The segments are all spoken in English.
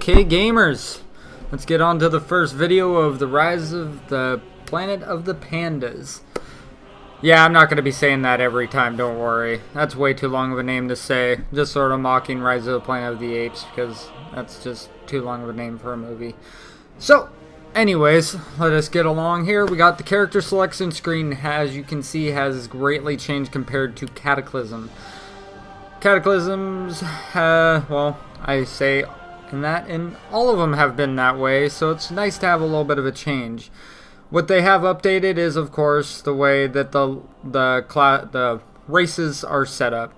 Okay, gamers, let's get on to the first video of the Rise of the Planet of the Pandas. Yeah, I'm not going to be saying that every time, don't worry. That's way too long of a name to say. Just sort of mocking Rise of the Planet of the Apes, because that's just too long of a name for a movie. So, anyways, let us get along here. We got the character selection screen, as you can see, has greatly changed compared to Cataclysm. Cataclysms, well, I say and all of them have been that way, so it's nice to have a little bit of a change. What they have updated is, of course, the way that the races are set up.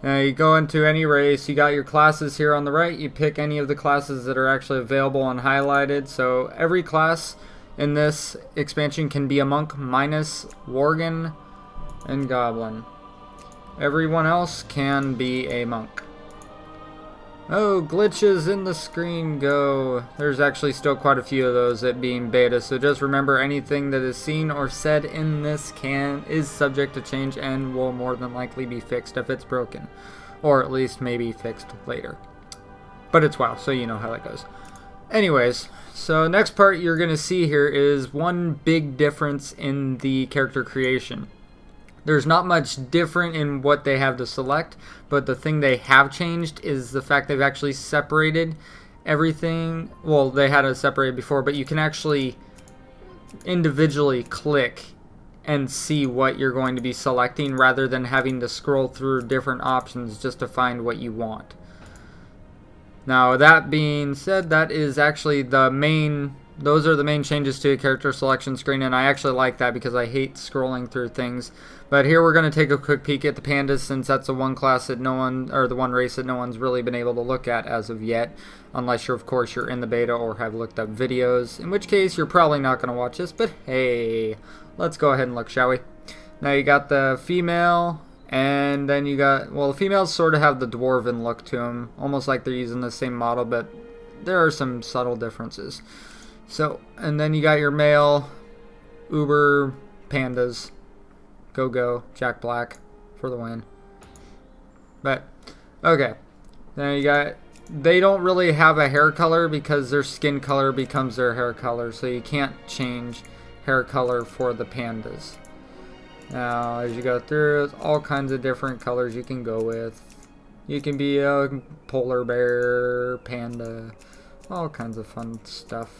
Now, you go into any race, you got your classes here on the right, you pick any of the classes that are actually available and highlighted. So every class in this expansion can be a monk minus Worgen and Goblin. Everyone else can be a monk. Oh, glitches in the screen go. There's actually still quite a few of those, it being beta, so just remember anything that is seen or said in this is subject to change and will more than likely be fixed if it's broken. Or at least maybe fixed later. But it's WoW, so you know how that goes. Anyways, so next part you're going to see here is one big difference in the character creation. There's not much different in what they have to select, but the thing they have changed is the fact they've actually separated everything. Well, they had it separated before, but you can actually individually click and see what you're going to be selecting rather than having to scroll through different options just to find what you want. Now, that being said, that is actually those are the main changes to a character selection screen, and I actually like that because I hate scrolling through things. But here we're going to take a quick peek at the pandas, since that's the one class that the one race that no one's really been able to look at as of yet, unless of course you're in the beta or have looked up videos, in which case you're probably not going to watch this. But hey, let's go ahead and look, shall we? Now you got the female, and then you got, well, the females sort of have the dwarven look to them, almost like they're using the same model, but there are some subtle differences. So, and then you got your male uber pandas. Go, Jack Black for the win. But, okay. Then you got, they don't really have a hair color because their skin color becomes their hair color. So you can't change hair color for the pandas. Now, as you go through, there's all kinds of different colors you can go with. You can be a polar bear, panda, all kinds of fun stuff.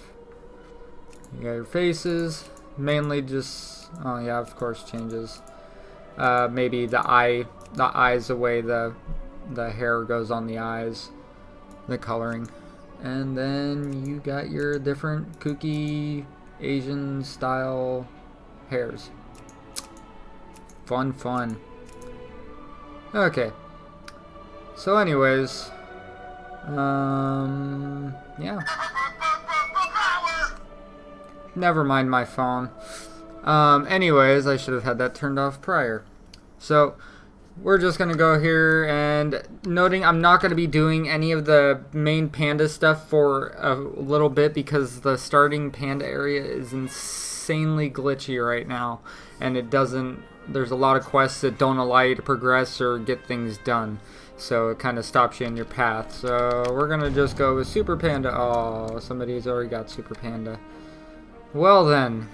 You got your faces, mainly just, oh yeah, of course changes. Maybe the eyes, the way the hair goes on the eyes, the coloring. And then you got your different kooky Asian style hairs. Fun. Okay. So anyways, yeah. Never mind my phone. Anyways, I should have had that turned off prior. So, we're just going to go here and noting I'm not going to be doing any of the main panda stuff for a little bit because the starting panda area is insanely glitchy right now. And there's a lot of quests that don't allow you to progress or get things done. So it kind of stops you in your path. So we're going to just go with Super Panda. Oh, somebody's already got Super Panda. Well then.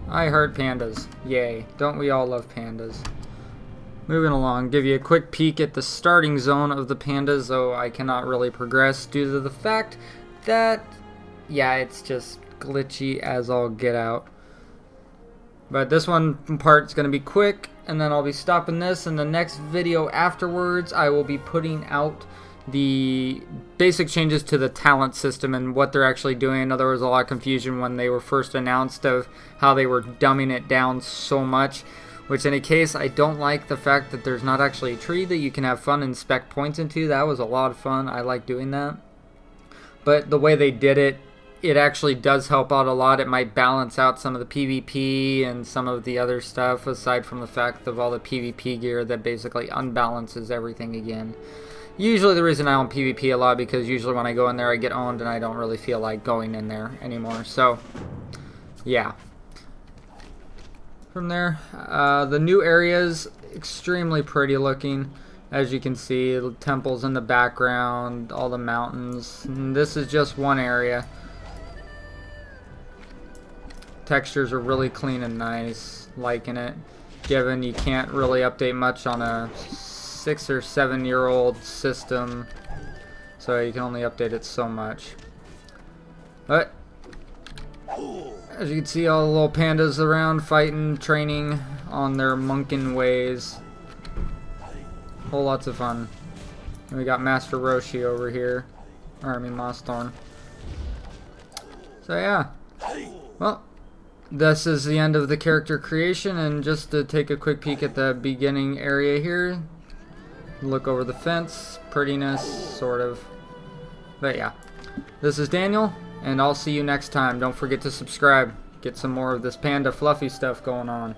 I heart pandas. Yay. Don't we all love pandas? Moving along, give you a quick peek at the starting zone of the pandas, though I cannot really progress due to the fact that, yeah, it's just glitchy as all get out. But this one part's going to be quick, and then I'll be stopping this. In the next video afterwards, I will be putting out the basic changes to the talent system and what they're actually doing. I know there was a lot of confusion when they were first announced of how they were dumbing it down so much, which in a case, I don't like the fact that there's not actually a tree that you can have fun and spec points into. That was a lot of fun. I like doing that. But the way they did it, it actually does help out a lot. It might balance out some of the PvP and some of the other stuff, aside from the fact of all the PvP gear that basically unbalances everything again. Usually the reason I don't PvP a lot because usually when I go in there I get owned and I don't really feel like going in there anymore. So, yeah. from there. The new areas, extremely pretty looking. As you can see, the temples in the background, all the mountains. And this is just one area. Textures are really clean and nice, liking it. Given you can't really update much on a 6 or 7 year old system, so you can only update it so much. But as you can see, all the little pandas around fighting, training on their monkin ways. Whole lots of fun. And we got Master Roshi over here, or I mean Mossthorn. So yeah, well, this is the end of the character creation, and just to take a quick peek at the beginning area here, look over the fence, prettiness, sort of. But yeah, this is Daniel, and I'll see you next time. Don't forget to subscribe. Get some more of this panda fluffy stuff going on.